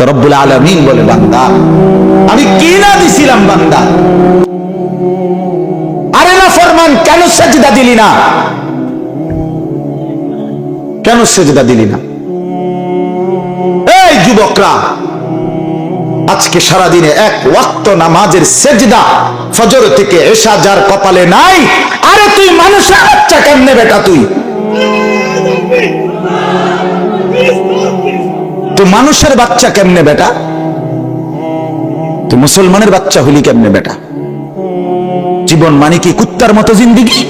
রব্বুল আলামিন বলে, বান্দা আমি কি না দিছিলাম বান্দা, আরে না ফরমান, কেন সেজদা দিলি না? কেন সেজদা দিলি না? এই যুবকরা, আজকে সারাদিনে এক ওয়াক্ত নামাজের সেজদা ফজর থেকে এশা যার কপালে নাই, আরে তুই মানুষের বাচ্চা কেমনে বেটা? তুই মানুষের বাচ্চা কেমনে বেটা? তুই মুসলমানের বাচ্চা হলি কেমনে বেটা? জীবন মানে কি কুত্তার মতো জিন্দিগি?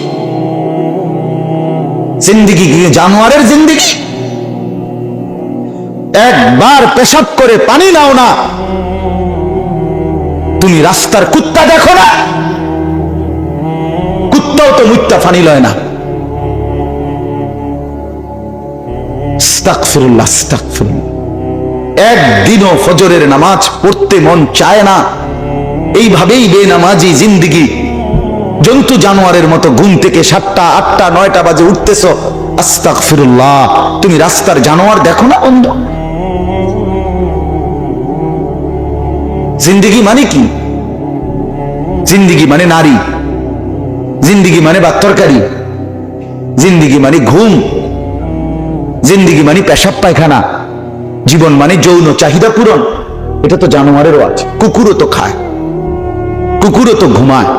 জিন্দিগি কি জানোয়ারের জিন্দিগি? একবার পেশাব করে পানি নাও না, তুমি রাস্তার কুত্তা দেখো না? কুত্তাও তো মুত্তা পানি লয় না। আস্তাগফিরুল্লাহ, আস্তাগফিরুল্লাহ। একদিনও ফজরের নামাজ পড়তে মন চায় না। এইভাবেই বেনামাজি জিন্দিগি, জন্তু জানোয়ারের মতো ঘুম থেকে 7টা 8টা 9টা বাজে উঠতেছ। আস্তাগফিরুল্লাহ, তুমি রাস্তার জানোয়ার দেখো না বন্ধু? জিন্দিগি মানে কি? জিন্দিগি মানে নারী, জিন্দিগি মানে ভাত তরকারি, জিন্দিগি মানে ঘুম, জিন্দিগি মানে পেশাব পায়খানা, জীবন মানে যৌন চাহিদা পূরণ। এটা তো জানোয়ারেরও আছে। কুকুরও তো খায়, কুকুরও তো ঘুমায়,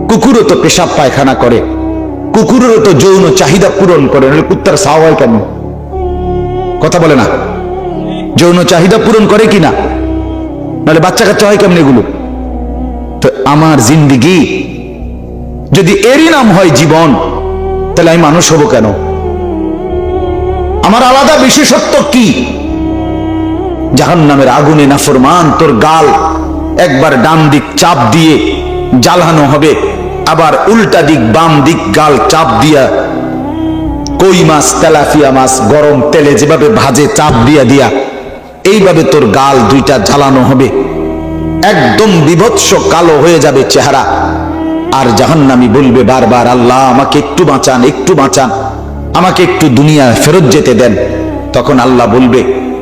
কুকুরও তো পেশাব পায়খানা করে, কুকুরেরও তো যৌন চাহিদা পূরণ করে। কুত্তার সাও হয় কেন? কথা বলে না? যৌন চাহিদা পূরণ করে কিনা? নাহলে বাচ্চা কাচ্চা হয় কেমন এগুলো? তো আমার জিন্দিগি যদি এরই নাম হয় জীবন, তাহলে আমি মানুষ হব কেন? আমার আলাদা বিশেষত্ব কি? জাহান্নামের আগুনে নাফরমান তোর গাল একবার ডান দিক চাপ দিয়ে জ্বালানো হবে, আবার উল্টা দিক বাম দিক গাল চাপ দিয়া কই মাছ তেলাপিয়া মাছ গরম তেলে যেভাবে ভাজে চাপ দিয়া দিয়া এইভাবে তোর গাল দুইটা জ্বালানো হবে, একদম বিভৎস কালো হয়ে যাবে চেহারা। আর জাহান্নামী বলবে বারবার, আল্লাহ আমাকে একটু বাঁচান, একটু বাঁচান, আমাকে একটু দুনিয়া ফেরত যেতে দেন। তখন আল্লাহ বলবে,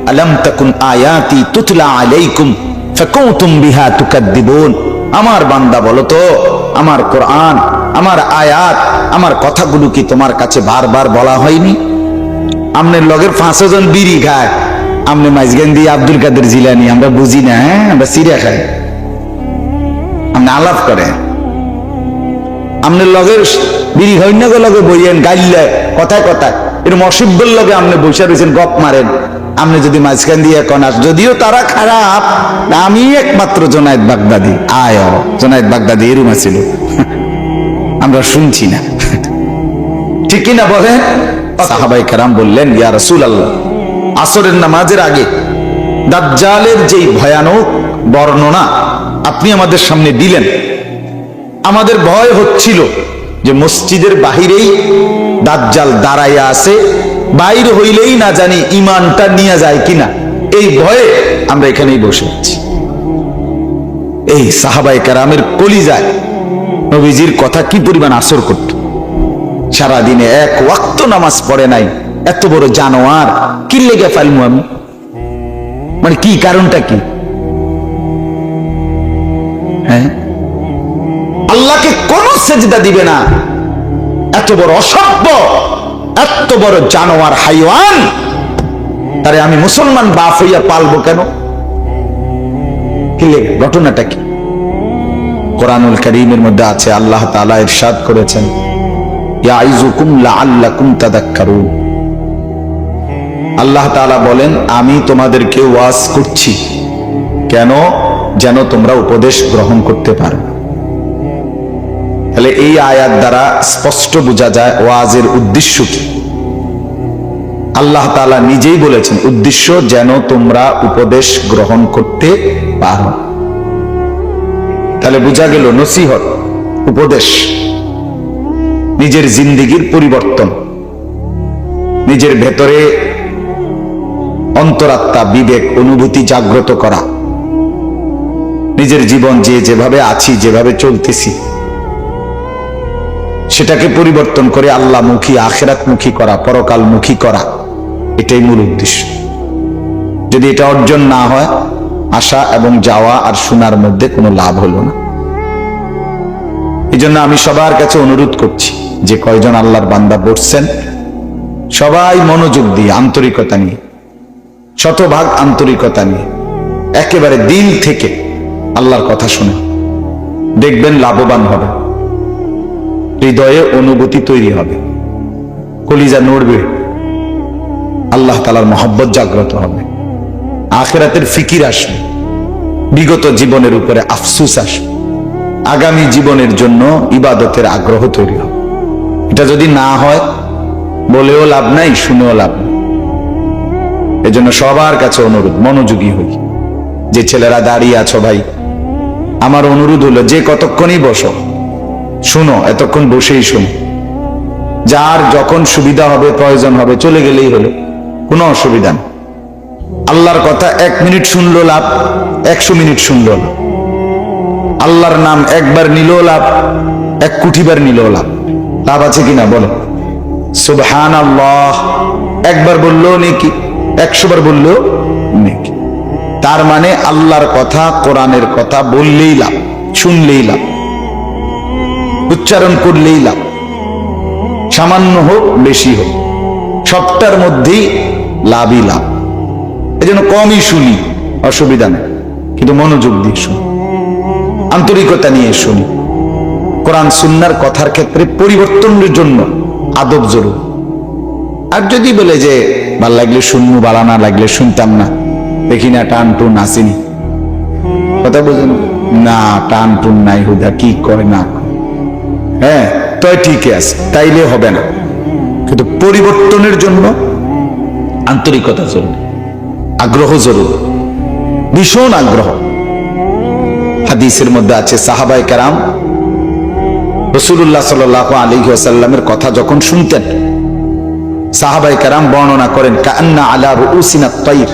আলাম তাকুন আয়াতি তুতলা আলাইকুম ফাকুনতুম বিহা তুকাদ্দিবুন। আমার বান্দা বলো তো, আমার কোরআন, আমার আয়াত, আমার কথাগুলো কি তোমার কাছে বারবার বলা হয়নি? আমনের লগের 500 জন বিড়ি খায়, আমনে মাইজগেন্দি আব্দুল কাদের জিলানি আমরা বুঝি না? হ্যাঁ, আমরা সিরিয়া খাই, আমনে আলাপ করে। আমনের লগের বিড়ি হইন্য লগে বইয়েন গাইলে কথায় কথায়, এর মসিব্বর লগে আমনে বৈশা রয়েছেন, গপ মারেন। আপনি যদি মাঝখান দিয়ে কনাস, যদিও তারা খারাপ, আমি একমাত্র জোনায়েদ বাগদাদি, জোনায়েদ বাগদাদি এরুম ছিল, আমরা শুনছি না, ঠিক কিনা বলেন? সাহাবায়ে কেরাম বললেন, ইয়া রাসূলুল্লাহ, আসরের নামাজের আগে দাজ্জালের যেই ভয়ানক বর্ণনা আপনি আমাদের সামনে দিলেন, আমাদের ভয় হচ্ছিল যে মসজিদের বাহিরেই দাজ্জাল দাঁড়াইয়া আছে, বাইরে হইলেই না জানি ইমানটা নিয়ে যায় কিনা, এই ভয়ে আমরা এখানেই বসে আছি। এই সাহাবায়ে কেরামের কলিজায় নবীজির কথা কি পরিমাণ আসর করত। সারাদিনে এক ওয়াক্ত নামাজ পড়ে নাই, এত বড় জানোয়ার কি লেগে ফেলবো আমি? মানে কি কারণটা কি? হ্যাঁ, আল্লাহকে কোন সেজদা দিবে না, এত বড় অসভ্য, এত বড় জানোয়ার হাইওয়ান, তারে আমি মুসলমান বাপ হইয়া পালবো কেন? কি লেগে? ঘটনাটা কি? কোরআনুল কারীমের মধ্যে আছে, আল্লাহ তাআলা ইরশাদ করেছেন, ইয়াইযুকুম লাআল্লাকুম তাযাক্কারুন। আল্লাহ তাআলা বলেন, আমি তোমাদেরকে ওয়াজ করছি কেন? যেন তোমরা উপদেশ গ্রহণ করতে পারো। তাহলে এই আয়াত দ্বারা স্পষ্ট বোঝা যায় ওয়াজের উদ্দেশ্য কি। আল্লাহ তাআলা নিজেই বলেছেন, উদ্দেশ্য যেন তোমরা উপদেশ গ্রহণ করতে পারো। তাহলে বোঝা গেল নসিহত, উপদেশ, নিজের জিন্দেগির পরিবর্তন, নিজের ভেতরে অন্তরাত্মা, বিবেক, অনুভূতি জাগ্রত করা, নিজের জীবন যেভাবে আছি, যেভাবে চলতেছি, সেটাকে পরিবর্তন করে আল্লাহমুখী, আখিরাতমুখী করা, পরকালমুখী করা, এটাই মূল উদ্দেশ্য। যদি এটা অর্জন না হয়, আসা এবং যাওয়া আর শোনার মধ্যে কোনো লাভ হলো না। এই জন্য আমি সবার কাছে অনুরোধ করছি, যে কয়জন আল্লাহর বান্দা বসছেন, সবাই মনোযোগ দিয়ে, আন্তরিকতা নিয়ে, শতভাগ আন্তরিকতা নিয়ে, একেবারে দিল থেকে আল্লাহর কথা শুনে দেখবেন লাভবান হবে। হৃদয়ে অনুভূতি তৈরি হবে, কলিজা নড়বে, আল্লাহ তাআলার মহব্বত জাগ্রত হবে, আখিরাতের ফিকির আসবে, বিগত জীবনের উপরে আফসোস আসবে, আগামী জীবনের জন্য ইবাদতের আগ্রহ তৈরি হবে। এটা যদি না হয়, বলেও লাভ নাই, শুনেও লাভ নাই। এজন্য সবার কাছে অনুরোধ, মনোযোগী হই। যে ছেলেরা দাঁড়িয়ে আছো ভাই, আমার অনুরোধ হলো, যে কতক্ষণই বসো, শুনো, এতক্ষণ বসেই শুনো। যার যখন সুবিধা হবে, প্রয়োজন হবে, চলে গেলেই হলো, কোনো অসুবিধা নেই। আল্লাহর কথা 1 মিনিট শুনলো লাভ, 100 মিনিট শুনলো লাভ। আল্লাহর নাম একবার নিলেও লাভ, 1 কোটিবার নিলেও লাভ। লাভ আছে কিনা বলে? সুবহানাল্লাহ একবার বললেও নেকি, 100 বার বললেও নেকি। তার মানে আল্লাহর কথা, কোরআনের কথা বললেই লাভ, শুনলেই লাভ, উচ্চারণ করলেই লাভ। সামান্য হোক বেশি হোক, সবটার মধ্যেই লাভই লাভ। এই জন্য কমই শুনি, অসুবিধা নেই, কিন্তু মনোযোগ দিয়ে শুনি, আন্তরিকতা নিয়ে শুনি। কোরআন সুন্নাহর কথার ক্ষেত্রে পরিবর্তনের জন্য আদব জরুরি। আর যদি বলে যে ভাল লাগলে শুনবো, ভালো না লাগলে শুনতাম না, দেখি না টান টুন আসেনি, কথা বুঝেন না, টান টুন নাই, হুদা কি করে না, হ্যাঁ তো ঠিকই আছে, তাইলে হবে না। কিন্তু পরিবর্তনের জন্য আন্তরিকতা জরুরি, আগ্রহ জরুরি, ভীষণ আগ্রহ। হাদিসের মধ্যে আছে, সাহাবায়ে কেরাম রাসূলুল্লাহ সাল্লাল্লাহু আলাইহি ওয়াসাল্লামের কথা যখন শুনতেন, সাহাবায়ে কেরাম বর্ণনা করেন, কান্না আলা রুউসিনা তাইর,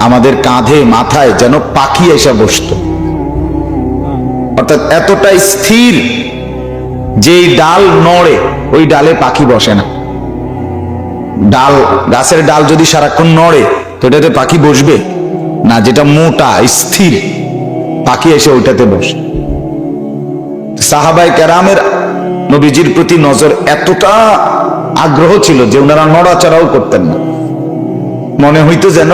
আমাদের কাঁধে মাথায় যেন পাখি এসে বসতো। অর্থাৎ এতটা স্থির, যেই ডাল নড়ে ওই ডালে পাখি বসে না। ডাল, গাছের ডাল যদি সারাক্ষণ নড়ে তো এটাতে পাখি বসবে না। যেটা মোটা স্থির, পাখি এসে ওইটাতে বসে। সাহাবায়ে কেরামের নবীজির প্রতি নজর এতটা আগ্রহ ছিল যে ওনারা নড়াচড়াও করতেন না, মনে হইতো যেন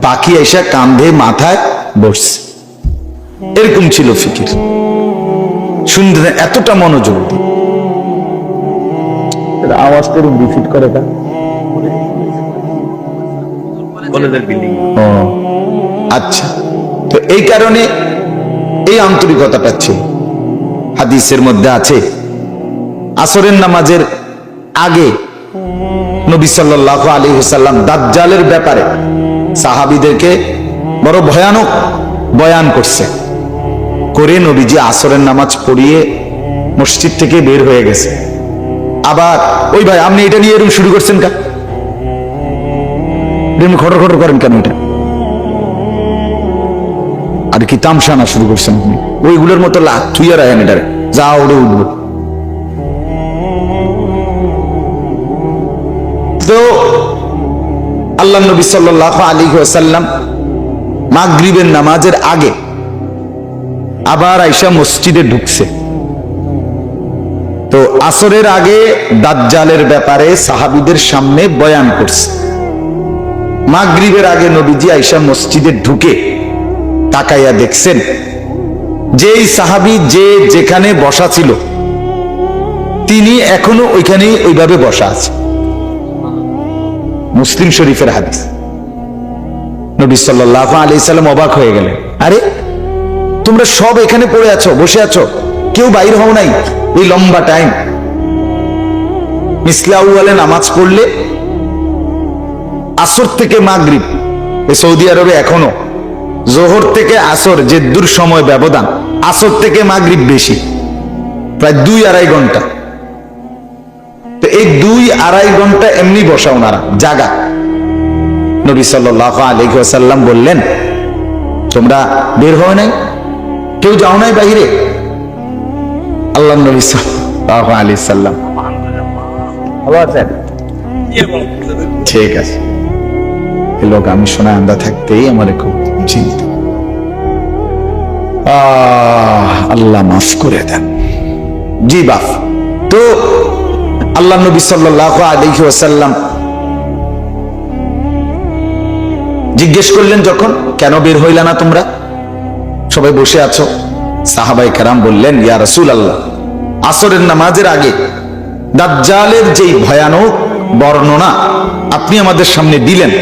পাখি এসে কাঁধে মাথায় বসছে, এরকম ছিল ফিকির। শুনতে এতটা মনোযোগ দিয়ে। আওয়াজ করুন, রিপিট করে এটা কলেজের বিল্ডিং। ও আচ্ছা, তো এই কারণে এই আন্তরিকতাটা ছিল। হাদিসের মধ্যে আছে, আসরের নামাজের আগে নবী সাল্লাল্লাহু আলাইহি ওয়াসাল্লাম দাজ্জালের ব্যাপারে সাহাবীদেরকে বড় ভয়ানক বয়ান করছে। করে নবীজি আসরের নামাজ পড়িয়ে মসজিদ থেকে বের হয়ে গেছে। আবার ওই ভাই, আপনি এটা নিয়ে এরকম শুরু করছেন কেন, খটর খটর করেন কেন, এটা আর কি তামসানা শুরু করছেন আপনি? ওইগুলোর মতো লাখ থুইয়া রাখেন, এটারে যা ওড়ে উঠবো। তো আল্লাহ নবী সাল্লাল্লাহু আলাইহি ওয়াসাল্লাম মাগরিবের নামাজের আগে আবার আয়েশা মসজিদে ঢুকছে। তো আসরের আগে দাজ্জালের ব্যাপারে সাহাবীদের সামনে বয়ান করছে। মাগরিবের আগে নবীজি আয়েশা মসজিদে ঢুকে তাকাইয়া দেখছেন, যেই সাহাবী যে যেখানে বসা ছিল তিনি এখনো ওইখানেই ওইভাবে বসা আছে। মুসলিম শরীফের হাদিস। নবী সাল্লাল্লাহু আলাইহি সাল্লাম অবাক হয়ে গেলেন, আরে তোমরা সব এখানে পড়ে আছো, বসে আছো, কেউ বাইর হও নাই এই লম্বা টাইম। মিসলে আউয়ালে নামাজ পড়লে আসর থেকে মাগরিব, সৌদি আরবে এখনো জোহর থেকে আসর যে দূর সময় ব্যবধান, আসর থেকে মাগরিব বেশি, প্রায় 2-2.5 ঘন্টা। তো এই 2-2.5 ঘন্টা এমনি বসা ওনারা জাগা। নবী সাল্লাল্লাহু আলাইহি ওয়াসাল্লাম বললেন, তোমরা বের হও নাই, কেউ যাও নাই বাইরে? আল্লাহ নবী সাল্লাল্লাহু আলাইহি সাল্লাম, ভালো আছেন? ঠিক আছে। এ লোক আমি শোনা আন্দা থাকতেই আমার খুব চিন্তা। আল্লাহ মাফ করে দেন। জি বাপ। তো আল্লাহ নবী সাল্লাল্লাহু আলাইহি ওয়াসাল্লাম জিজ্ঞেস করলেন যখন, কেন বের হইলা না তোমরা, সবাই বসে আছো? সাহাবায়ে কেরাম বললেন, ইয়া রাসূলুল্লাহ, আসরের নামাজের আগে দাজ্জালের যেই ভয়ানক বর্ণনা আপনি আমাদের সামনে দিলেন,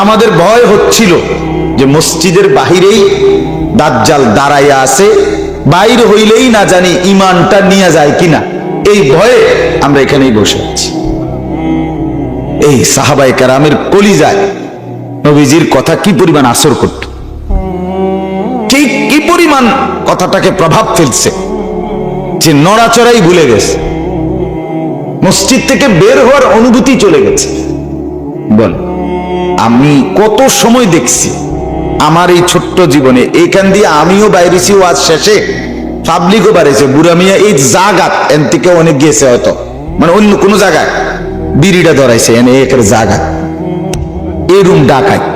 আমাদের ভয় হচ্ছিল যে মসজিদের বাহিরেই দাজ্জাল দাঁড়াইয়া আছে, বাইর হইলেই না জানি ঈমানটা নিয়ে যায় কিনা, এই ভয়ে আমরা এখানেই বসে আছি। এই সাহাবায়ে কেরামের কলিজায় নবীজির কথা কি পরিমাণ আসর করত, ঠিক কি পরিমাণ কথাটাকে প্রভাব ফেলছে যে নড়াচড়াই ভুলে গেছে, মসজিদ থেকে বের হওয়ার অনুভূতি চলে গেছে। বল, আমি কত সময় দেখছি আমার এই ছোট্ট জীবনে, এইখান দিয়ে আমিও বাইরেছি ওয়াজ শেষে, পাবলিকও বাইরেছে, বুড়া মিয়া এই জাগাত এন থেকে অনেক গেছে হয়তো, মানে অন্য কোনো জায়গায় বিড়িটা ধরাইছে এনে একের জায়গা এরুম ডাকাত,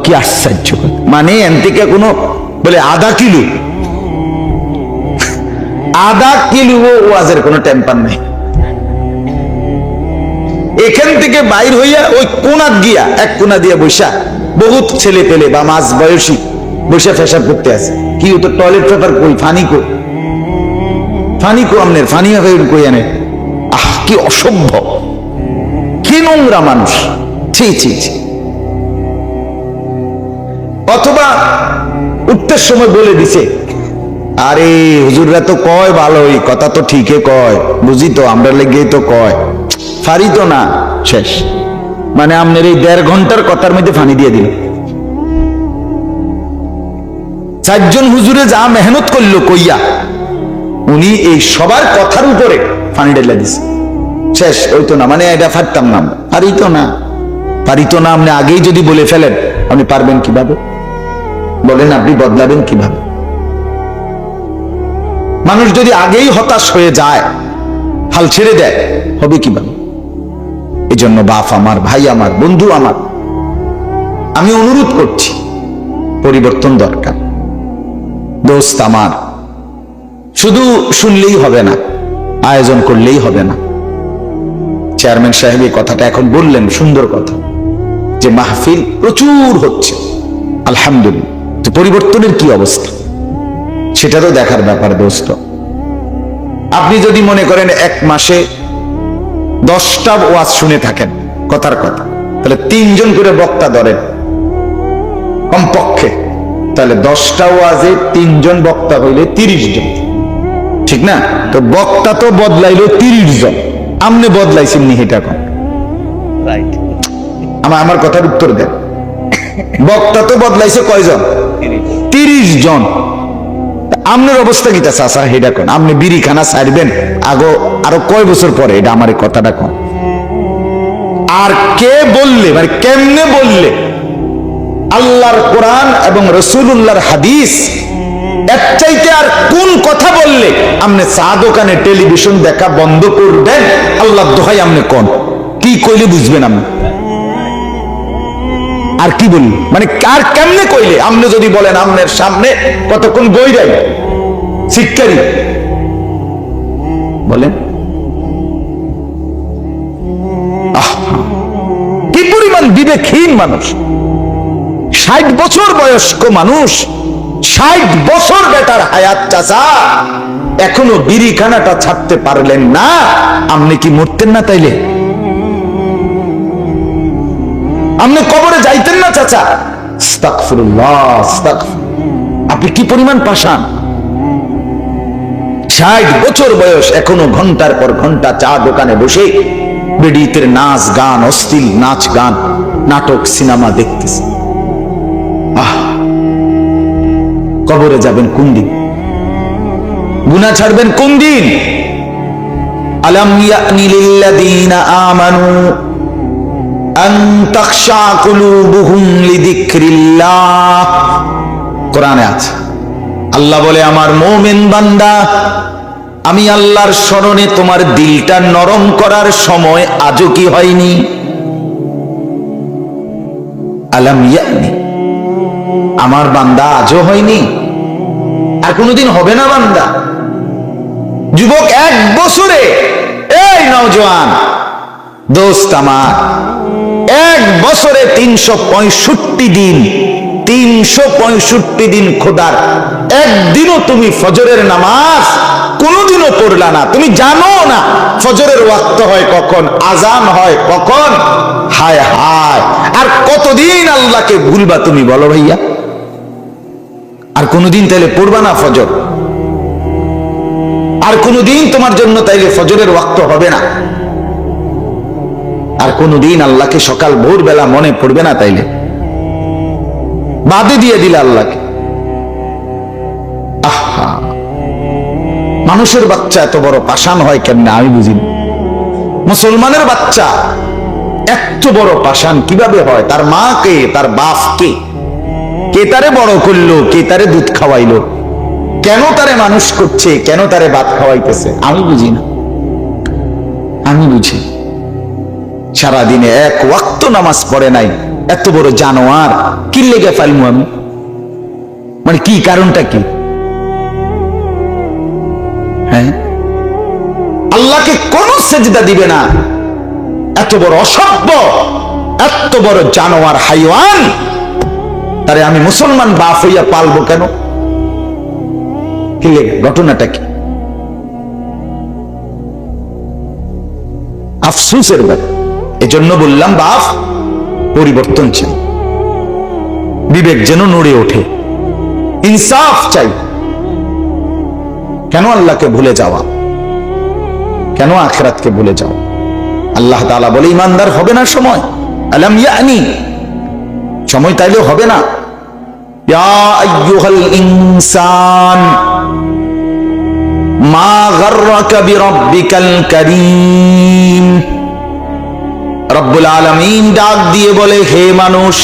কি আশ্চর্য, মানে এন থেকে কোনো বলে আধা কিলো ওয়াজের কোনো টেম্পার নাই, এখান থেকে বাইর হইয়া ওই কোনাত গিয়া এক কোনা দিয়া বৈশা বহুত ছেলে পেলে বা মাঝ বয়সী বৈশা ফেসাব করতে আছে, কি তো টয়লেট পেপার কই, ফানি কো আমনের ফানি কই আনে, আহ কি অসভ্য, কি নোংরা মানুষ, ছি ছি ছি। অথবা উঠতে সময় বলে দিছে, আরে হুজুররা তো কয় ভালোই, কথা তো ঠিকই কয়, বুঝি তো আমরা লেগেই তো কয়, ফারি তো না, শেষ। মানে আপনার এই 1.5 ঘন্টার কথার মধ্যে ফানি দিয়ে দিল। 4 জন হুজুরে যা মেহনত করলো কইয়া, উনি এই সবার কথার উপরে ফানি ঢেলে দিছে, শেষ। ওই তো না, মানে এটা ফারতাম না, পারিত না আপনি আগেই যদি বলে ফেলেন, আপনি পারবেন কিভাবে বলেন, আপনি বদলাবেন কিভাবে? মানুষ যদি আগেই হতাশ হয়ে যায়, হাল ছেড়ে দেয়, হবে কিভাবে? এই জন্য বাপ আমার, ভাই আমার, বন্ধু আমার, আমি অনুরোধ করছি, পরিবর্তন দরকার। দোস্ত আমার, শুধু শুনলেই হবে না, আয়োজন করলেই হবে না। চেয়ারম্যান সাহেব এই কথাটা এখন বললেন, সুন্দর কথা, যে মাহফিল প্রচুর হচ্ছে, আলহামদুলিল্লাহ। তো পরিবর্তনের কি অবস্থা সেটারও দেখার ব্যাপার দোস্ত। আপনি যদি মনে করেন 1 মাসে 10টা ওয়াজ শুনে থাকেন কথার কথা, তাহলে 3 জন করে বক্তা ধরেন কমপক্ষে, তাহলে 10টা ওয়াজে 3 জন বক্তা হইলে 30 জন, ঠিক না? তো বক্তা তো বদলাইলো 30 জন, আমনে বদলাইছেন নি এটা কোন? রাইট, আমার কথার উত্তর দেন। বক্তা তো বদলাইছে কয়জন? 30 জন। আপনার অবস্থা কি চাচা এটা কোন? আপনি বিড়ি খানা ছাড়বেন আরো কয় বছর পরে? এটা আমার কথাটা কোন? আর কে বললে, মানে কেমনে বললে আল্লাহর কোরআন এবং রাসূলুল্লাহর হাদিস এর চাইতে আর কোন কথা বললে আপনি চা দোকানে টেলিভিশন দেখা বন্ধ করবেন? আল্লাহর দোহাই আপনি কোন কি কইলে বুঝবেন আপনি? আর কি বলি, মানে কার কেমনে কইলে? আপনি যদি বলেন আপনার সামনে কতক্ষণ গইরাই শিক্ষারি বলেন, কি পরিমাণ বিবেকহীন মানুষ! 60 বছর বয়স্ক মানুষ, 60 বছর বেটার হায়াত চাচা, এখনো বিড়িখানাটা ছাড়তে পারলেন না, আপনি কি মরতেন না তাইলে? আপনি কবরে যাইতেন না চাচা? আস্তাগফিরুল্লাহ, আপনি কি পরিমাণ পাষাণ! 60 বছর বয়স, এখনো ঘন্টার পর ঘন্টা চা দোকানে বসে বেডিতের নাচ গান, অশ্লীল নাচ গান, নাটক, সিনেমা দেখতেছে। কবরে যাবেন কোন দিন? গুনাহ ছাড়বেন কোন দিন? আলাম ইয়ানি লিল্লাযীনা আমানু আন তাখশা কুলুবুহুম লিযিকরিল্লাহ। কোরআনে আছে, আল্লাহ বলে, আমার মুমিন বান্দা, আমি আল্লাহর স্মরণে তোমার দিলটা নরম করার সময় আজও কি হয়নি? আলাম ইয়ানি, আমার বান্দা আজও হয়নি, আর কোনোদিন হবে না বান্দা। যুবক, 1 বছরে, এই নওজোয়ান দোস্ত আমার, 1 বছরে 365 দিন, 365 দিন খোদার একদিনও তুমি ফজরের নামাজ কোনোদিনও পড়লা না। তুমি জানো না ফজরের ওয়াক্ত হয় কখন, আজান হয় কখন। হায় হায়, আর কতদিন আল্লাহকে ভুলবা তুমি বলো ভাইয়া? আর কোনোদিন তাইলে পড়বা না ফজর? আর কোনোদিন তোমার জন্য তাইলে ফজরের ওয়াক্ত হবে না? আর কোনোদিন আল্লাহকে সকাল ভোরবেলা মনে পড়বে না? তাইলে বাদে দিয়ে দিলে আল্লাহকে। আহা, মানুষের বাচ্চা এত বড় পাষাণ হয় কেমনে আমি বুঝি না। মুসলমানের বাচ্চা এত বড় পাষাণ কিভাবে হয়? তার মা কে, তার বাপ কে? কে তারে বড় করলো? কে তারে দুধ খাওয়াইলো? কেন তারে মানুষ করছে? কেন তারে ভাত খাওয়াইতেছে? আমি বুঝি না, আমি বুঝি। সারাদিনে 1 ওয়াক্ত নামাজ পড়ে নাই, এত বড় জানোয়ার কি লেগে ফেলবো আমি? মানে কি কারণটা কি? হ্যাঁ, আল্লাহকে কোন সেজদা দিবে না, এত বড় অসভ্য, এত বড় জানোয়ার, হাইওয়ান, তারে আমি মুসলমান বাপ হইয়া পালবো কেন? কি লেগে? ঘটনাটা কি? আফসোসের ব্যাপার। এজন্য বললাম বাপ, পরিবর্তন চাই, বিবেক যেন নড়ে ওঠে, ইনসাফ চাই। কেন আল্লাহকে ভুলে যাওয়া? কেন আখিরাতকে ভুলে যাওয়া? আল্লাহ তাআলা বলে ইমানদার হবে না সময়। আলাম ইয়ানি, সময় তাইলে হবে না। ইয়া আইয়ুহাল ইনসান মা গাররাকা বিরাব্বিকাল কারীম। রব্বুল আলামিন ডাক দিয়ে বলে, হে মানুষ,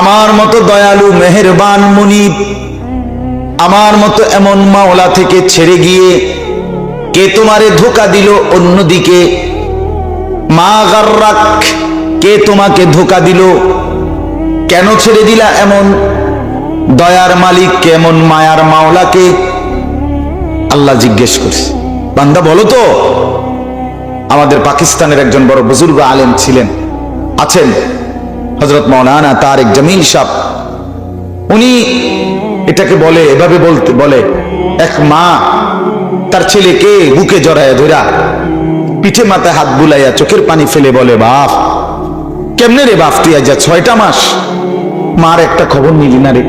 আমার মতো দয়ালু মেহেরবান মুনিব, আমার মতো এমন মাওলা থেকে ছেড়ে গিয়ে কে তোমারে ধোঁকা দিল অন্যদিকে? মা গাররাক, কে তোমাকে ধোঁকা দিল? কেন ছেড়ে দিলা এমন দয়ার মালিক, কেমন মায়ার মাওলাকে? আল্লাহ জিজ্ঞেস করছে, বান্দা বলো তো। আমাদের পাকিস্তানের একজন বড় বুজুর্গ আলেম ছিলেন, আছেন, হযরত মাওলানা তারেক জামিল সাহেব। উনি এটাকে বলে, এভাবে বলে, এক মা তার ছেলেকে বুকে জড়ায় ধরা, পিঠে মাথায় হাত বুলাইয়া চোখের পানি ফেলে বলে, বাপ কেমনে রে বাপ, তুই আজ 6টা মাস মার একটা খবর নিলি না রে?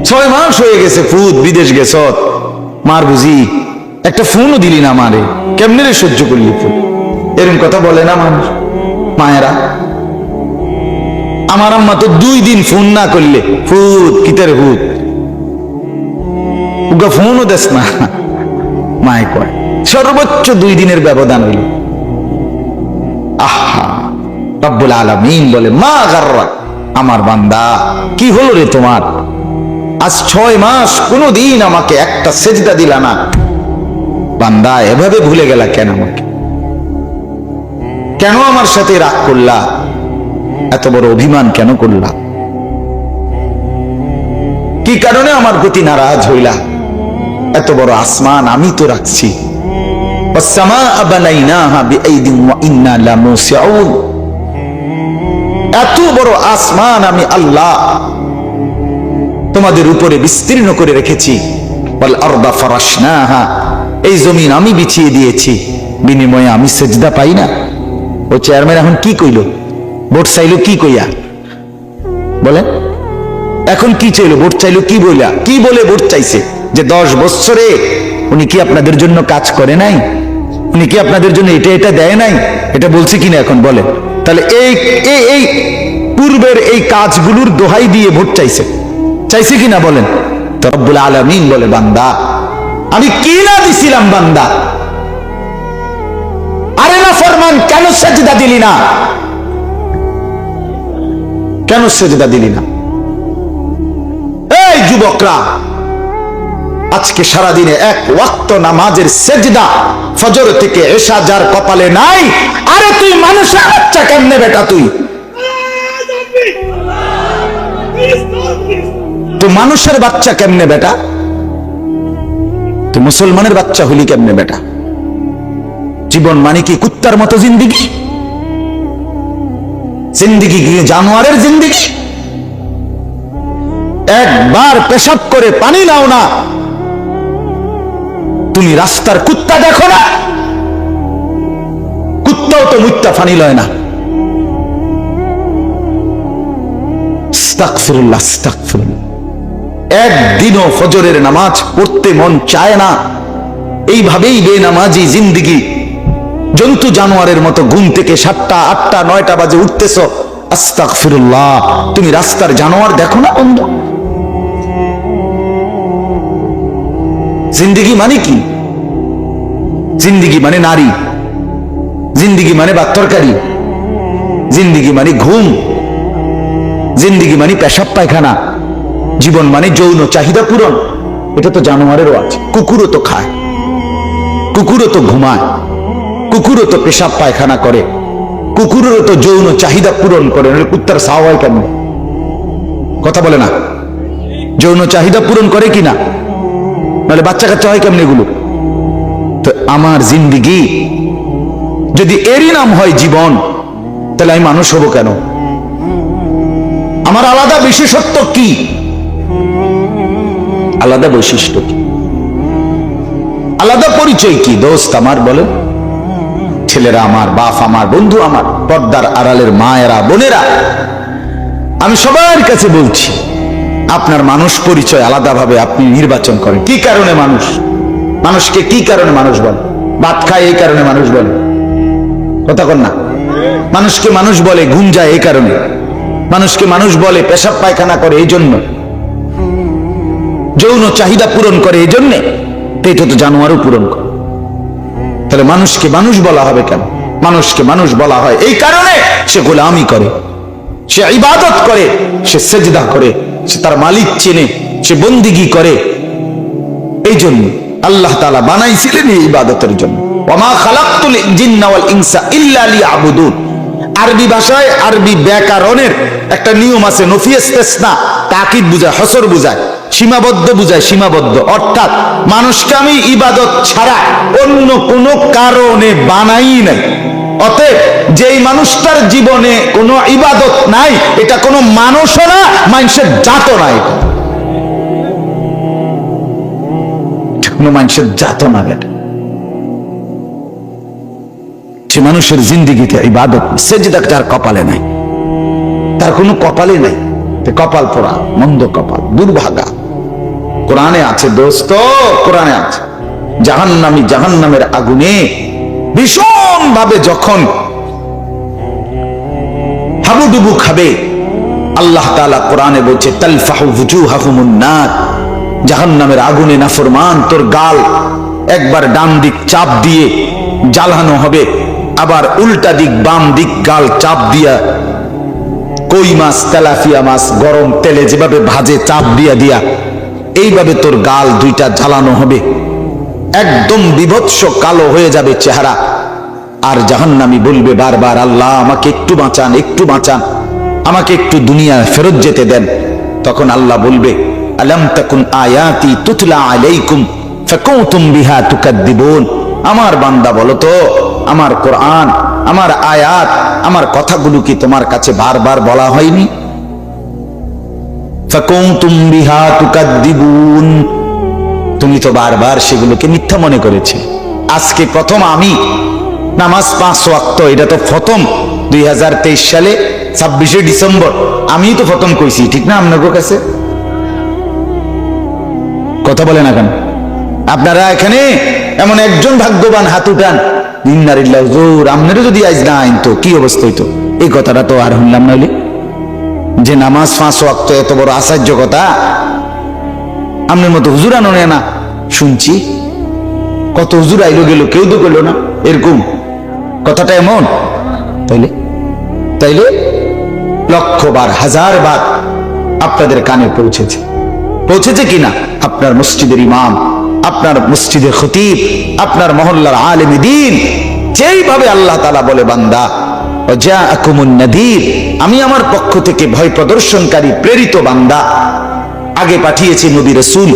6 মাস হয়ে গেছে, ফুদ বিদেশ গেছ, মার বুঝি একটা ফোনও দিলি না মারে, কেমনে রে সহ্য করলি? এরকম কথা বলে না মানুষ, মায়েরা? আমার আম্মা তো 2 দিন ফোন না করলে ফুদ কিতারে ফুদ, ওগা ফোনও দেস না, মায়ে কয়। সর্বোচ্চ 2 দিনের ব্যবধান হইল। আহা, রব্বুল আলামিন বলে, মা গাররাক, আমার বান্দা কি হলো রে তোমার? আজ 6 মাস কোনদিন আমাকে একটা সেজদা দিলা না। বান্দা এভাবে ভুলে গেলা কেন আমাকে? কেন আমার সাথে রাগ করলা? এত বড় অভিমান কেন করলা? কি কারণে আমার প্রতি নারাজ হইলা? এত বড় আসমান আমি তো রাখছি, এত বড় আসমান আমি আল্লাহ তোমাদের উপরে বিস্তীর্ণ করে রেখেছি। এই জমিন আমি বিছিয়ে দিয়েছি, বিনিময়ে আমি সেজদা পাই না? ও চেয়ারম্যান এখন কি কইল? ভোট চাইলো কি কইয়া? বলে এখন কি চাইলো? ভোট চাইলো কি বইলা? কি বলে ভোট চাইছে? যে 10 বছরে উনি কি আপনাদের জন্য কাজ করে নাই? উনি কি আপনাদের জন্য এটা এটা দেয় নাই? এটা বলছে কিনা এখন বলে? তাহলে এই পূর্বের এই কাজগুলোর দোহাই দিয়ে ভোট চাইছে, চাইছে কিনা বলেন? তো রব্বুল আলামিন বলে, বান্দা আমি কি না দিছিলাম বান্দা? আরে না ফরমান, কেন সেজদা দিলি না? কেন সেজদা দিলি না? এই যুবকরা, আজকে সারাদিনে এক ওয়াক্ত নামাজের সেজদা ফজর থেকে এশা যার কপালে নাই, আরে তুই মানুষের বাচ্চা কেমনে বেটা? তুই মানুষের বাচ্চা কেমনে বেটা? তুই মুসলমানের বাচ্চা হলি কেমনে বেটা? জীবন মানে কি কুত্তার মতো জিন্দিগি? জিন্দিগি কি জানোয়ারের জিন্দিগি? একবার পেশাব করে পানি নাও না, তুমি রাস্তার কুত্তা দেখো না? কুত্তাও তো মুত্তা পানি লয় না। আস্তাগফিরুল্লাহ, আস্তাগফিরুল্লাহ। একদিনও ফজরের নামাজ পড়তে মন চায় না। এইভাবেই বেনামাজি জিন্দিগি, জন্তু জানোয়ারের মতো ঘুম থেকে 7টা 8টা 9টা বাজে উঠতেছ। আস্তাগফিরুল্লাহ, তুমি রাস্তার জানোয়ার দেখো না বন্ধু? জিন্দিগি মানে কি? জিন্দিগি মানে নারী, জিন্দিগি মানে ভাত তরকারি, জিন্দিগি মানে ঘুম, জিন্দিগি মানে পেশাব পায়খানা, জীবন মানে যৌন চাহিদা পূরণ। এটা তো জানোয়ারেরও আছে। কুকুরও তো খায়, কুকুরও তো ঘুমায়, কুকুরও তো পেশাব পায়খানা করে, কুকুরেরও তো যৌন চাহিদা পূরণ করে। কুত্তার সাও হয় কেন? কথা বলে না? যৌন চাহিদা পূরণ করে কিনা? নাহলে বাচ্চা কাচ্চা হয় কেমন এগুলো? তো আমার জিন্দিগি যদি এরই নাম হয় জীবন, তাহলে আমি মানুষ হব কেন? আমার আলাদা বিশেষত্ব কি? আলাদা বৈশিষ্ট্য কি? আলাদা পরিচয় কি দোস্ত আমার? বলেন। ছেলেরা আমার, বাপ আমার, বন্ধু আমার, পর্দার আড়ালের মায়েরা, বোনেরা, আমি সবার কাছে বলছি, আপনার মানুষ পরিচয় আলাদাভাবে আপনি নির্বাচন করেন। কি কারণে মানুষ? মানুষকে কি কারণে মানুষ বলে? ভাত খায় এই কারণে মানুষ বলে, কথা কন না? মানুষকে মানুষ বলে ঘুম যায় এই কারণে, মানুষকে মানুষ বলে পেশাব পায়খানা করে এই জন্য, যৌন চাহিদা পূরণ করে এই জন্যে। এটা তো জানোয়ারও পূরণ করে। তাহলে মানুষকে মানুষ বলা হবে কেন? মানুষকে মানুষ বলা হয় এই কারণে সে গোলামি করে, সে ইবাদত করে, সে সেজদা করে, সে তার মালিক চেনে, সে বন্দিগি করে। এই জন্য আল্লাহ তাআলা বানাইছিলেন এই ইবাদতের জন্য। ওয়ামা খালাকতুল জিন্না ওয়াল ইনসা ইল্লা লিয়াবুদুন। আরবি ভাষায়, আরবি ব্যাকরণের একটা নিয়ম আছে, নফি ইস্তিসনা, তাকিদ বুঝায়, হসর বুঝায়, সীমাবদ্ধ বুঝায়, সীমাবদ্ধ। অর্থাৎ মানুষকে আমি ইবাদত ছাড়া অন্য কোনো কারণে বানাই নাই। অতএব যেই মানুষটার জীবনে কোনো ইবাদত নাই, এটা কোনো মানুষও না, মানুষের জাতও নাই। কোনো মানুষের জাতও না। এটা সে মানুষের জিন্দিগিতে ইবাদত, সেজদা যার কপালে নাই, তার কোনো কপালে নাই, কপাল পোড়া, মন্দ কপাল, দুর্ভাগা। কোরআনে আছে দোস্ত, কোরআনে আছে জাহান্নামী জাহান্নামের আগুনে ভীষণ ভাবে যখন হাবুডুবু খাবে, আল্লাহ তাআলা কোরআনে বলছে তালফাহু ওয়ুজুহাহুমুন নার। জাহান্নামের আগুনে নাফরমান তোর গাল একবার ডান দিক চাপ দিয়ে জ্বালানো হবে, আবার উল্টা দিক বাম দিক গাল চাপ দিয়া, কই মাছ তেলাপিয়া মাছ গরম তেলে যেভাবে ভাজে চাপ দিয়া দিয়া, এইভাবে তোর গাল দুইটা জ্বালানো হবে, একদম বিভৎস কালো হয়ে যাবে চেহারা। আর জাহান্নামী বলবে বারবার, আল্লাহ আমাকে একটু বাঁচান, একটু বাঁচান, আমাকে একটু দুনিয়া ফেরত যেতে দেন। তখন আল্লাহ বলবে, আলাম তাকুন আয়াতি তুতলা আলাইকুম ফাকুনতুম বিহা তুকাদ্দিবুন। আমার বান্দা বলো তো, আমার কোরআন, আমার আয়াত, আমার কথাগুলো কি তোমার কাছে বারবার বলা হয়নি? ফাকুনতুম বিহা তুকাদ্দিবুন, তুমি তো বারবার সেগুলোকে মিথ্যা মনে করেছে। আজকে প্রথম আমি নামাজ 5 ওয়াক্ত, এটা তো প্রথম 2023 সালে 26শে ডিসেম্বর আমি তো প্রথম কইছি, ঠিক না? আপনাদের কাছে কথা বলে না কেন? আপনারা এখানে এমন একজন ভাগ্যবান হাত উঠান, ইন্নালিল্লাহি ওয়া ইন্না ইলাইহি রাজিউন। আপনারা যদি আজ না আইন তো কি অবস্থা হইতো? এই কথাটা তো আর শুনলাম না, যে নামাজ 5 ওয়াক্ত এত বড় আশ্চর্য কথা আপনার মতো হুজুর আনো না। শুনছি কত হুজুর আইলো গেল, কেউ তো করলো না, এরকম কথাটা এমন। তাইলে তাইলে লক্ষবার হাজার বার আপনাদের কানে পৌঁছেছে। পৌঁছেছে কিনা? আপনার মসজিদের ইমাম, আপনার মসজিদের খতিব, আপনার মহল্লার আলেমে দ্বীন, যেইভাবে আল্লাহ তাআলা বলে বান্দা জাআকুমুন নাযীর, আমি আমার পক্ষ থেকে ভয় প্রদর্শনকারী প্রেরিত বান্দা। আগে পাঠিয়েছি নবী রাসূল,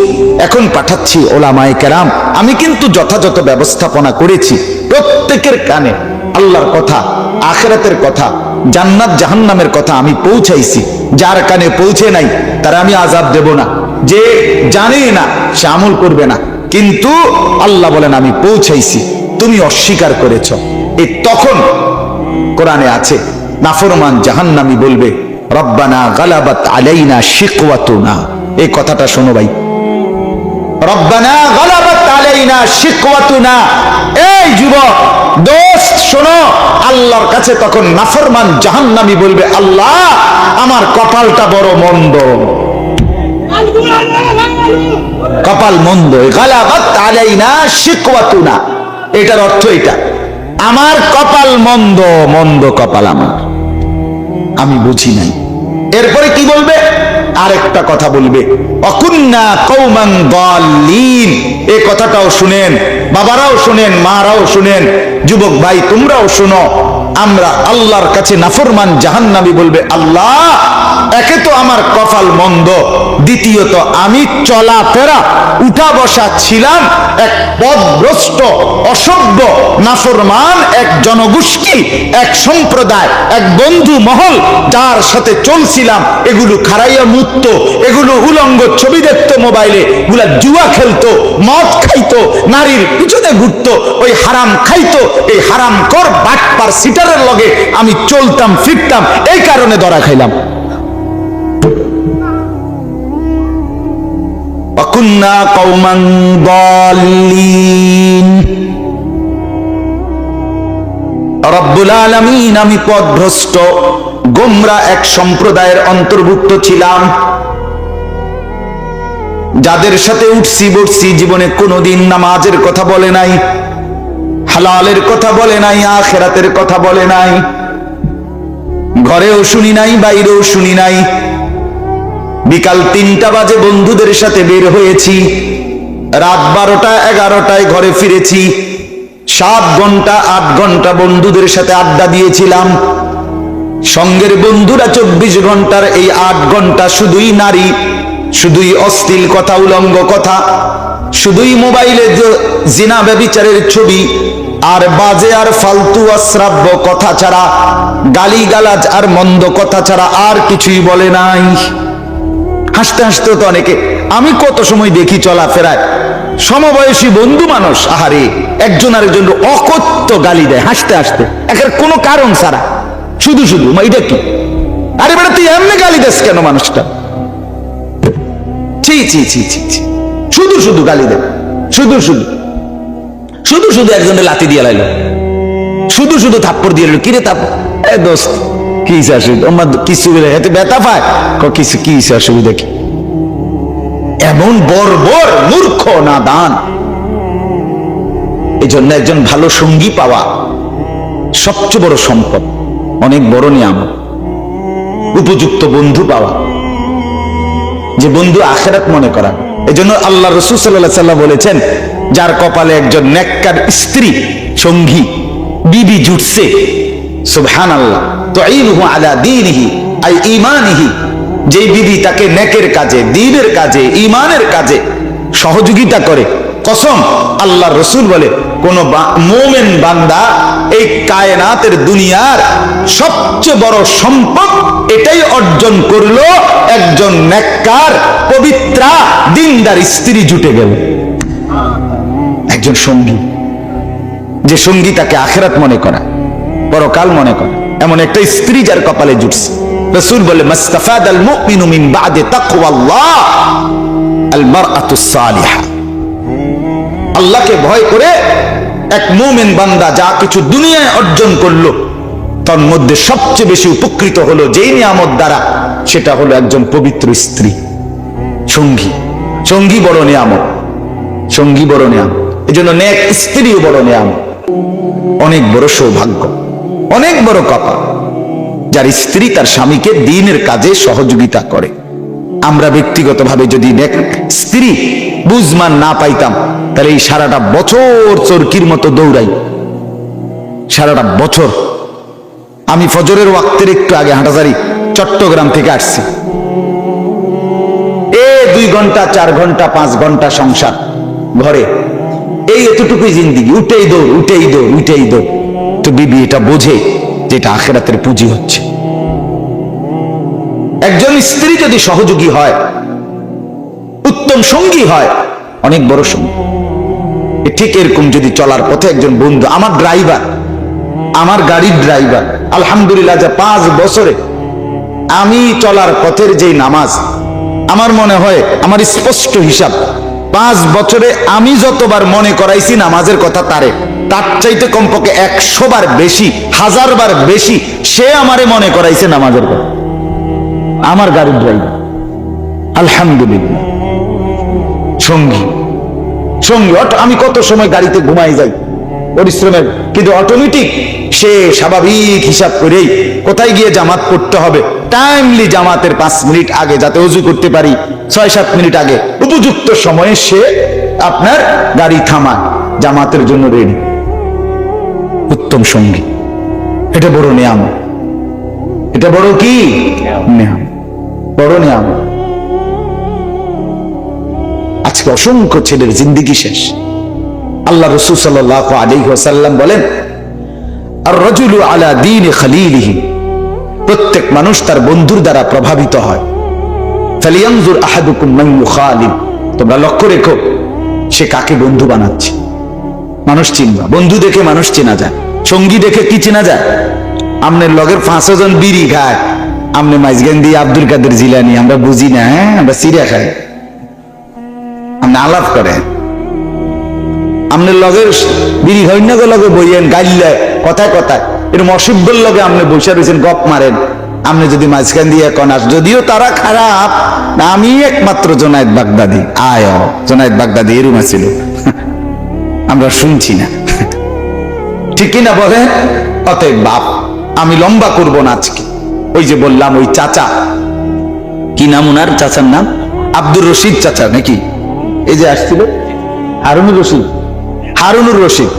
এখন পাঠাচ্ছি ওলামায়ে কেরাম। আমি কিন্তু যথাযথ ব্যবস্থাপনা করেছি। প্রত্যেকের কানে আল্লাহর কথা, আখিরাতের কথা, জান্নাত জাহান্নামের কথা আমি পৌঁছাইছি। যার কানে পৌঁছে নাই তারা আমি আযাব দেব না। যে জানে না সে আমল করবে না, কিন্তু আল্লাহ বলেন আমি পৌঁছাইছি, তুমি অস্বীকার করেছ। এই তখন কোরআনে আছে নাফরমান জাহান্নামী বলবে রব্বানা গালাবাত আলাইনা শিকওয়াতুনা। এই কথাটা শোনো ভাই, রব্বানা গালাবাত আলাইনা শিকওয়াতুনা। এই যুবক দোস্ত শোনো, আল্লাহর কাছে তখন নাফরমান জাহান্নামী বলবে আল্লাহ আমার কপালটা বড় মন্দ, কপাল মন্দ। গালাবাত আলাইনা শিকওয়াতুনা, এটার অর্থ এটা, আমার কপাল মন্দ, মন্দ কপাল আমার, আমি বুঝি নাই। এরপরে কি বলবে? আরেকটা কথা বলবে অকুন্না কওমান দাল্লিন। এই কথাটাও শুনেন, বাবারাও শুনেন, মারাও শুনেন, যুবক ভাই তোমরাও শুনো। আমরা আল্লাহর কাছে নাফরমান জাহান্নামী বলবে আল্লাহ একে তো আমার কপাল মন্দ, দ্বিতীয়ত আমি চলাফেরা উঠা বসা ছিলাম এক পথভ্রষ্ট অসভ্য নাফরমান এক জনগোষ্ঠী, এক সম্প্রদায়, এক বন্ধু মহল, যার সাথে চলছিলাম এগুলো খারাইয়া মুক্ত, এগুলো উলঙ্গ ছবি দেখতো মোবাইলে, গুলা জুয়া খেলতো, মদ খাইতো, নারীর পিছনে ঘুরতো, ওই হারাম খাইতো। এই হারাম কর বাটপার সিটারের লগে আমি চলতাম ফিরতাম, এই কারণে ধরা খাইলাম। وَكُنَّا قَوْمًا ضَالِّينَ। রব্বুল আলামিন আমি পথভ্রষ্ট গোমরা এক সম্প্রদায়ের অন্তর্ভুক্ত ছিলাম, যাদের সাথে উঠছি বসছি জীবনে কোনোদিন নামাজের কথা বলে নাই, হালালের কথা বলে নাই, আখিরাতের কথা বলে নাই, ঘরেও শুনি নাই, বাইরেও শুনি নাই। বিকাল 3টা বাজে বন্ধুদের সাথে বের হয়েছি, রাত 12টা 11টায় ঘরে ফিরেছি। 7 ঘন্টা 8 ঘন্টা বন্ধুদের সাথে আড্ডা দিয়েছিলাম। সঙ্গের বন্ধুরা 24 ঘন্টার এই 8 ঘন্টা শুধুই নারী, শুধুই অশ্লীল কথা, উলঙ্গ কথা, শুধুই মোবাইলে জিনা ব্যভিচারের ছবি আর বাজে আর ফালতু অশ্রাব্য কথা ছাড়া, গালিগালাজ আর মন্দ কথা ছাড়া আর কিছুই বলে নাই। হাসতে হাসতে তো অনেকে, আমি কত সময় দেখি চলাফেরায় সমবয়সী বন্ধু মানুষ, আহারে একজন আরেকজন অকথ্য গালি দেয় হাসতে হাসতে, একের কোনো কারণ ছাড়া, শুধু শুধু। এটা কি? আরে বেটা তুই এমনি গালি দেস কেন মানুষটা? ছি ছি ছি ছি ছি, শুধু শুধু গালি দেয়, শুধু শুধু, শুধু শুধু একজনের লাথি দিয়ে লাইলো, শুধু শুধু থাপ্পড় দিয়ে লাইলো। কিরে থাপ্পড়? এ দোস্ত কি অসুবিধা? আমার কিছু এতে ব্যথা পায়, কিছু কি অসুবিধা কি? এমন বর্বর মূর্খ নাদান। এই জন্য একজন ভালো সঙ্গী পাওয়া সবচেয়ে বড় সম্পদ, অনেক বড় নিয়ামত। উপযুক্ত বন্ধু পাওয়া, যে বন্ধু আখিরাত মনে করা। এই জন্য আল্লাহ রাসূল সাল্লাল্লাহু আলাইহি ওয়াসাল্লাম বলেছেন, যার কপালে একজন নেককার স্ত্রী সঙ্গী বিবি জুটছে, সুবহানাল্লাহ, তুঈনুহু আলা দীনিহি আই ঈমানিহি, যেই বিবি তাকে নেকের কাজে, দ্বীনের কাজে, ঈমানের কাজে সহযোগিতা করে, কসম আল্লাহর রাসূল বলে কোন মুমিন বান্দা এই কায়নাতের দুনিয়ার সবচেয়ে বড় সম্পদ এটাই অর্জন করলো, একজন নেককার পবিত্রা দিনদার স্ত্রী জুটে গেল, একজন সঙ্গী, যে সঙ্গী তাকে আখিরাত মনে করা, পরকাল মনে করা, এমন একটা স্ত্রী যার কপালে জুটছে। রাসূল বলে মাস্তাফাদাল মুমিনু মিন বা'দি তাকওয়াল্লাহ আল মারআতুস সালিহা। আল্লাহকে ভয় করে এক মুমিন বান্দা যা কিছু দুনিয়ায় অর্জন করলো, তার মধ্যে সবচেয়ে বেশি উপকৃত হলো যেই নিয়ামত দ্বারা, সেটা হলো একজন পবিত্র স্ত্রী, সঙ্গী। সঙ্গী বড় নিয়ামত, সঙ্গী বড় নিয়ামত। এজন্য নেক স্ত্রীও বড় নিয়ামত, অনেক বড় সৌভাগ্য, অনেক বড় কপাল, যার স্ত্রী তার স্বামীকে দ্বীনের কাজে সহযোগিতা করে। আমরা ব্যক্তিগতভাবে যদি স্ত্রী বুঝমান না পাইতাম, তাহলে এই সারাটা বছর চরকির মতো দৌড়াই, সারাটা বছর। আমি ফজরের ওয়াক্তের একটু আগে হাঁটাজারি চট্টগ্রাম থেকে আসছি। 2 ঘন্টা 4 ঘন্টা 5 ঘন্টা সংসার ঘরে, এই এতটুকুই জিন্দিগি, উঠেই দৌড়, উঠেই দৌড়, উঠেই দৌড়। তো বিবি এটা বোঝে যে এটা আখিরাতের পুঁজি হচ্ছে। একজন স্ত্রী যদি সহযোগী হয়, উত্তম সঙ্গী হয়, অনেক বড় সঙ্গী। ঠিক এরকম যদি চলার পথে একজন বন্ধু, আমার ড্রাইভার, আমার গাড়ির ড্রাইভার, আলহামদুলিল্লাহ, যে 5 বছরে আমি চলার পথের যে নামাজ, আমার মনে হয়, আমার স্পষ্ট হিসাব, 5 বছরে আমি যতবার মনে করাইছি নামাজের কথা তারে, তার চাইতে কমপক্ষে 100 বার বেশি, 1000 বার বেশি সে আমারে মনে করাইছে নামাজের কথা। আমার গাড়ির ড্রাইভার, আলহামদুলিল্লাহ, সঙ্গী সঙ্গী। আমি কত সময় গাড়িতে ঘুমাই যাই পরিশ্রমের, কিন্তু অটোমেটিক সে স্বাভাবিক হিসাব করেই কোথায় গিয়ে জামাত পড়তে হবে, টাইমলি জামাতের 5 মিনিট আগে যাতে ওযু করতে পারি, 6-7 মিনিট আগে উপযুক্ত সময়ে সে আপনার গাড়ি থামায়, জামাতের জন্য রেডি। উত্তম সঙ্গী, এটা বড় নিয়ামত, এটা বড় কি নিয়ামত, বড় নিয়ামত। আজকে অসংখ্য ছেলের জিন্দিগি শেষ। আল্লাহ রাসূল সাল্লাল্লাহু আলাইহি ওয়াসাল্লাম বলেন, আর রাজুলু আলা দীনি খলিলিহি, প্রত্যেক মানুষ তার বন্ধুর দ্বারা প্রভাবিত হয়। ফালিয়ানজুর আহাদুকুম মান ইউখালিল, তোমরা লক্ষ্য রেখো সে কাকে বন্ধু বানাচ্ছে। মানুষ চিনবা, বন্ধু দেখে মানুষ চেনা যায়, সঙ্গী দেখে কি চেনা যায়? আমনের লগের 5 জন বিড়ি খায়, আমনে মাইজগান্দি আব্দুল কাদের জিলানী, আমরা বুঝি না, হ্যাঁ আমরা সিরিয়া খাই, আপনি আলাপ করেন, আমনের লগের বিড়ি হইন্য লগে বইয়েন, গাইলে কথায় কথায় এরকম অসভ্যের লগে আপনি বসে রয়েছেন, গপ মারেন। আপনি যদি মাঝখান দিয়ে কনাস, যদিও তারা খারাপ, আমি একমাত্র জোনায়েদ বাগদাদি, জোনায়েদ বাগদাদি এরকম ছিল, আমরা শুনছি না, ঠিক কিনা বলেন? অতএব বাপ, আমি লম্বা করব না আজকে। ওই যে বললাম, ওই চাচা, কি নাম ওনার চাচার নাম? আব্দুর রশিদ চাচা নাকি? এই যে আসছিল হারুনুর রশিদ, হারুনুর রশিদ।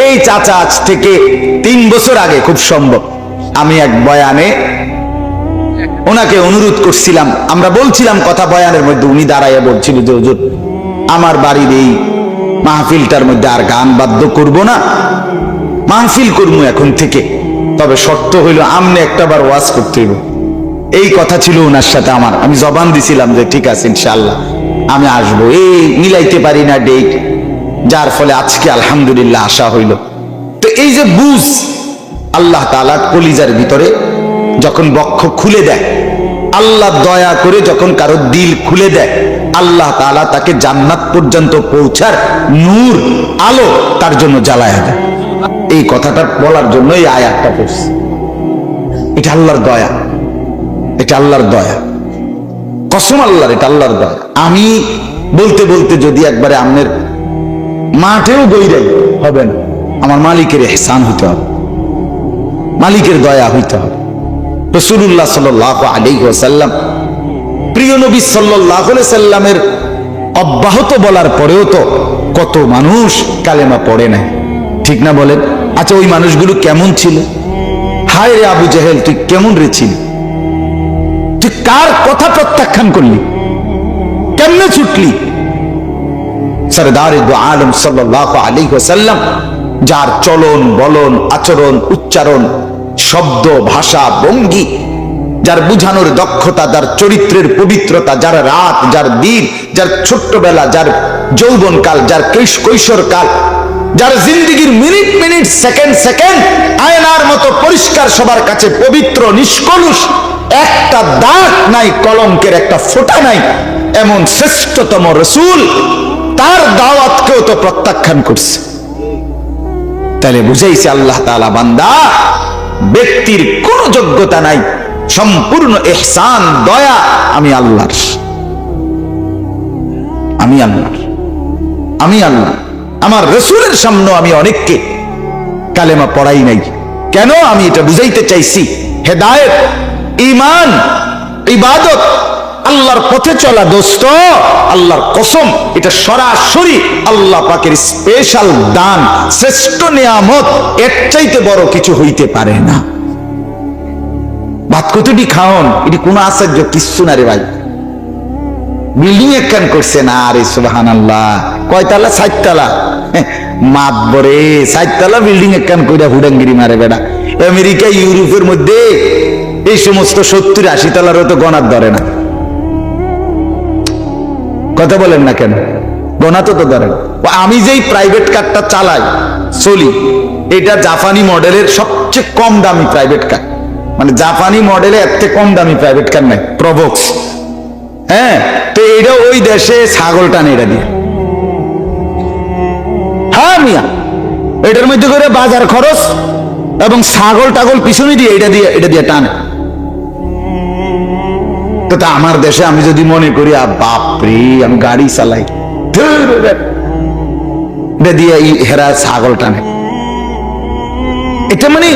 এই চাচা আজ থেকে 3 বছর আগে খুব সম্ভব আমি এক বয়ানে ওনাকে অনুরোধ করছিলাম, আমরা বলছিলাম কথা বয়ানের মধ্যে, উনি দাঁড়াইয়া বলছিল যে হুজুর, আমার বাড়ির এই মাহফিলটার মধ্যে আর গান বাদ্য করব না, মাহফিল করবো এখন থেকে, তবে শর্ত হইল আমনে একটাবার ওয়াজ করতে হইব। এই কথা ছিল ওনার সাথে আমার, আমি জবান দিছিলাম যে ঠিক আছে ইনশাআল্লাহ আমি আসবো। এই মিলাইতে পারি না ডেট, যার ফলে আজকে আলহামদুলিল্লাহ আসা হইল। তো এই যে বুঝ, আল্লাহ তাআলা কলিজার ভিতরে যখন বক্ষ খুলে দেয়, আল্লাহ দয়া করে যখন কারো দিল খুলে দেয়, আল্লাহ তাআলা তাকে জান্নাত পর্যন্ত পৌঁছার নূর, আলো তার জন্য জ্বালায়া দেয়। এই কথাটা বলার জন্য এই আয়াতটা পড়ছি। এটা আল্লাহর দয়া, এটা আল্লাহর দয়া, কসম আল্লাহর, এটা আল্লাহর দয়া। আমি বলতে বলতে যদি একবারে আমনের মাঠেও বইরাই হবে না, আমার মালিকের ইহসান হইতে হবে, মালিকের দয়া হইতে হবে। রাসূলুল্লাহ সাল্লাল্লাহু আলাইহি ওয়াসাল্লাম, প্রিয় নবী সাল্লাল্লাহু আলাইহি সাল্লামের অব্যাহত বলার পরেও তো কত মানুষ কালেমা পড়ে নাই, ঠিক না বলেন? আচ্ছা, ওই মানুষগুলো কেমন ছিল? হায় রে আবু জেহেল, তুই কেমন রে ছিলি? তুই কার কথা প্রত্যাখ্যান করলি? কেমনে ছুটলি? সরদার দু আলম সাল্লাল্লাহু আলাইহি ওয়াসাল্লাম, যার চলন বলন, আচরণ, উচ্চারণ, শব্দ, ভাষা, ভঙ্গি, যার বুঝানোর দক্ষতা, যার চরিত্রের পবিত্রতা, যার রাত, যার দিন, যার ছোট্টবেলা, যার যৌবনকাল, যার কৈশোরকাল, যার জিন্দিগির মিনিট মিনিট, সেকেন্ড সেকেন্ড আয়নার মতো পরিষ্কার, সবার কাছে পবিত্র, নিষ্কলুষ, একটা দাগ নাই, কলঙ্কের একটা ফোঁটা নাই, এমন শ্রেষ্ঠতম রাসূল, তার দাওয়াতকেও তো প্রত্যাখ্যান করছে। তাহলে বুঝাইছে আল্লাহ তাআলা, বান্দা ব্যক্তির কোন যোগ্যতা নাই, সম্পূর্ণ ইহসান, দয়া আমি আল্লাহর, আমি আল্লাহর, আমি আল্লাহ। আমার রাসূলের সামনে আমি অনেককে কালেমা পড়াই নাই। কেন? আমি এটা বুঝাইতে চাইছি, হেদায়েত, ঈমান, ইবাদত আল্লাহর পথে চলা দোস্ত, আল্লাহর কসম, এটা সরাসরি আল্লাহ পাকের স্পেশাল দান, শ্রেষ্ঠ নিয়ামত, এর চাইতে বড় কিছু হইতে পারে না। ভাত কতটি খাওন, এটি কোন আশ্চর্য কিচ্ছু না রে ভাই। বিল্ডিং একখান করছে না, আরে সুবহানাল্লাহ, কয়তলা? 7 তলা। মাত বরে 7 তলা বিল্ডিং একখান কইরা হুডাঙ্গিরি মারে বেড়া। আমেরিকা ইউরোপের মধ্যে এই সমস্ত 70-80 তলারও তো গণার ধরে না। কথা বলেন না কেন? গোনা তো ধরেন। আমি যেই প্রাইভেট কারটা চালাই চলি, এটা জাপানি মডেলের সবচেয়ে কম দামি প্রাইভেট কার, মানে জাপানি মডেলে এর থেকে কম দামি প্রাইভেট কার নাই, প্রবক্স। হ্যাঁ, তো এটা ওই দেশে ছাগল টানে এটা দিয়ে। হ্যাঁ মিয়া, এটার মধ্যে করে বাজার খরচ এবং ছাগল টাগল পিছনে দিয়ে এটা দিয়ে টানে। তো আমার দেশে আমি যদি মনে করি বাপরে আমি গাড়ি চালাই, এটা দিয়ে হেরা ছাগল টানে, এটা মানে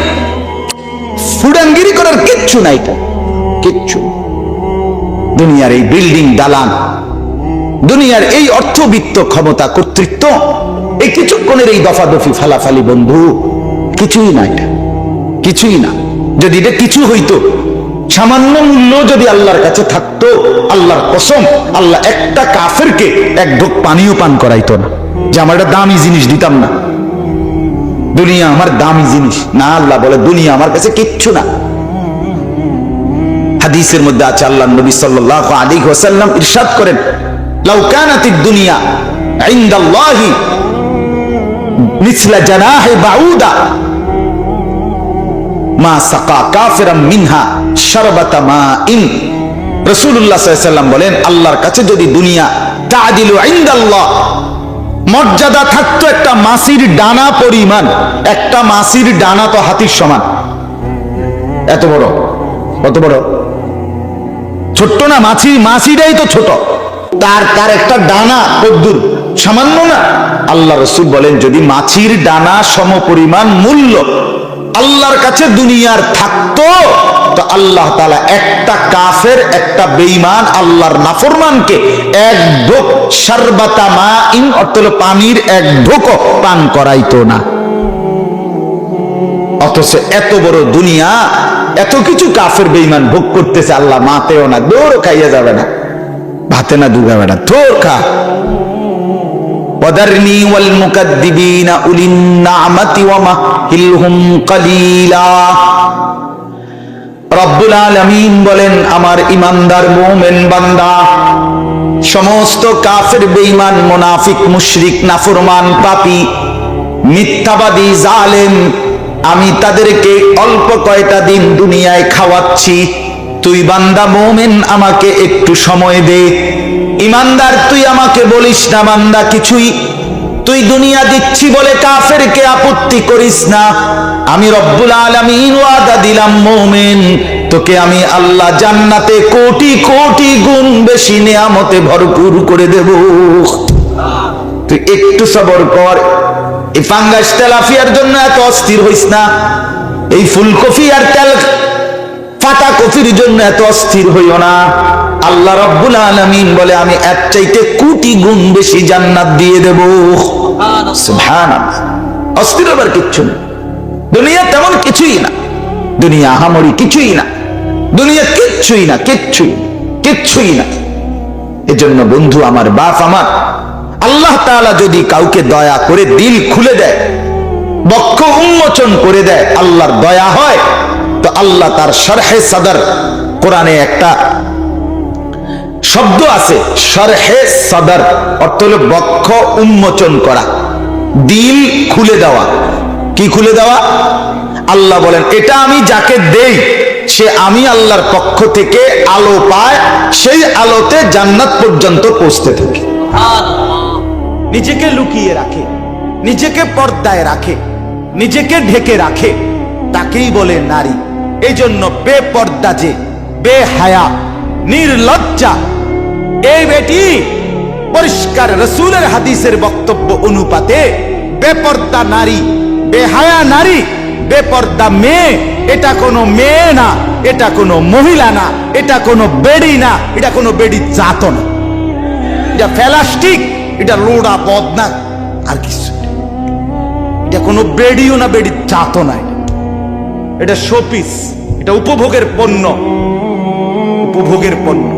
ফুডাঙ্গিরি করার কিচ্ছু নাই, এটা কিচ্ছু। দুনিয়ার এই বিল্ডিং দালান, দুনিয়ার এই অর্থবিত্ত ক্ষমতা কর্তৃত্ব, এই কিছুক্ষণের এই দফাদফি ফালাফালি বন্ধু, কিছুই না, এটা কিছুই না। যদি এটা কিছু হইতো, সামান্য মূল্য যদি আল্লাহর কাছে থাকতো, আল্লাহর কসম, আল্লাহ একটা কাফেরকে এক ঢোক পানিও পান করাইতো না, যে আমার একটা দামি জিনিস দিতাম না। দুনিয়া আমার দামি জিনিস না, আল্লাহ বলে দুনিয়া আমার কাছে কিচ্ছু না। হাদিসের মধ্যে আছে, আল্লাহ নবী সাল্লাল্লাহু আলাইহি ওয়াসাল্লাম ইরশাদ করেন, লাউ কানাতিদ দুনিয়া ইনদাল্লাহি মিসলা জানাহি বাউদা মা সাকা কাফিরাম মিনহা শারবাতা মাইন। রাসূলুল্লাহ সাল্লাল্লাহু আলাইহি ওয়াসাল্লাম বলেন, আল্লাহর কাছে যদি দুনিয়া তাআদিলু ইনদাল্লাহ, মর্যাদা থাকতো একটা মাছির ডানা পরিমাণ, একটা মাছির ডানা তো হাতির সমান, এত বড়, কত বড়, ছোট্ট না, মাছিটাই তো ছোট, তার একটা ডানা কদ্দুর, সামান্য না। আল্লাহ রাসূল বলেন, যদি মাছির ডানা সমপরিমাণ মূল্য আল্লাহর কাছে দুনিয়ার থাকতো, তো আল্লাহ তাআলা একটা কাফের, একটা বেঈমান, আল্লাহর নাফরমানকে এক ঢোক শারবাতা মাইন, অর্থাৎ পানির এক ঢোকও পান করাইতো না। অথচ এত বড় দুনিয়া, এত কিছু কাফের বেঈমান ভোগ করতেছে, আল্লাহ মাতেও না, দৌড় খাইয়া যাবে না, ভাতে না ডুবাবে না, তোর খা। ওয়াদারনি ওয়াল মুকাদ্দিবিনা উলিন নি'মাতি ওয়া মাহিলহুম কালিলা। রব্বুল আলামিন বলেন, আমার ঈমানদার মুমিন বান্দা, সমস্ত কাফের বেঈমান মুনাফিক মুশরিক নাফরমান পাপী মিথ্যাবাদী জালেম, আমি তাদেরকে অল্প কয়টা দিন দুনিয়ায় খাওয়াচ্ছি, তুই বান্দা মুমিন আমাকে একটু সময় দে। ঈমানদার তুই আমাকে বলিস না বান্দা কিছুই, তুই দুনিয়া দিচ্ছি বলে কাফেরকে আপত্তি করিস না। আমি রব্বুল আলামিন ওয়াদা দিলাম মুমিন, তোকে আমি আল্লাহ জান্নাতে কোটি কোটি গুণ বেশি নিয়ামতে ভরপুর করে দেব। তুই একটু সবর কর। এই ফাঙ্গাস তেলাফিয়ার জন্য এত অস্থির হইস না, এই ফুলকপি আর তেল ফাটা কফির জন্য এত অস্থির হইও না। আল্লাহ রব্বুল আলামিন বলে, আমি এর চাইতে কোটি গুণ বেশি জান্নাত দিয়ে দেব। সুবহানাল্লাহ। অস্থির হবার কিচ্ছু না, দুনিয়া তেমন কিছুই না, দুনিয়া আহামরি কিছুই না, দুনিয়া কিচ্ছুই না, কিচ্ছুই না। এজন্য বন্ধু আমার, বাপ আমার, আল্লাহ তাআলা যদি কাউকে দয়া করে দিল খুলে দেয়, বক্ষ উন্মোচন করে দেয়, আল্লাহর দয়া হয়, তো আল্লাহ তার শরহে সদর, কোরআনে একটা শব্দ আছে শরহে সদর, অর্থ হলো বক্ষ উন্মোচন করা, দিল খুলে দেওয়া। কি খুলে দেওয়া? আল্লাহ বলেন, এটা আমি যাকে দেই সে আমি আল্লাহর পক্ষ থেকে আলো পায়, সেই আলোতে জান্নাত পর্যন্ত পৌঁছতে থাকে। নিজেকে লুকিয়ে রাখে, নিজেকে পর্দায় রাখে, নিজেকে ঢেকে রাখে, তাকেই বলে নারী। এই জন্য বেপর্দা যে, বেহায়া, নির্লজ্জা, এই বেটি পরিষ্কার রাসূলের হাদিসের বক্তব্য অনুপাতে বেপর্দা নারী, বেহায়া নারী, বেপর্দা মেয়ে, এটা কোনো মেয়ে না, এটা কোনো মহিলা না, এটা কোনো বেড়ি না, এটা কোনো বেড়ি জাত না, এটা প্লাস্টিক, এটা লোড়া বদনা, আর কিছু না। এটা কোনো বেড়িও না, বেড়ি জাত না, এটা শোপিস, এটা উপভোগের পণ্য, উপভোগের পণ্য।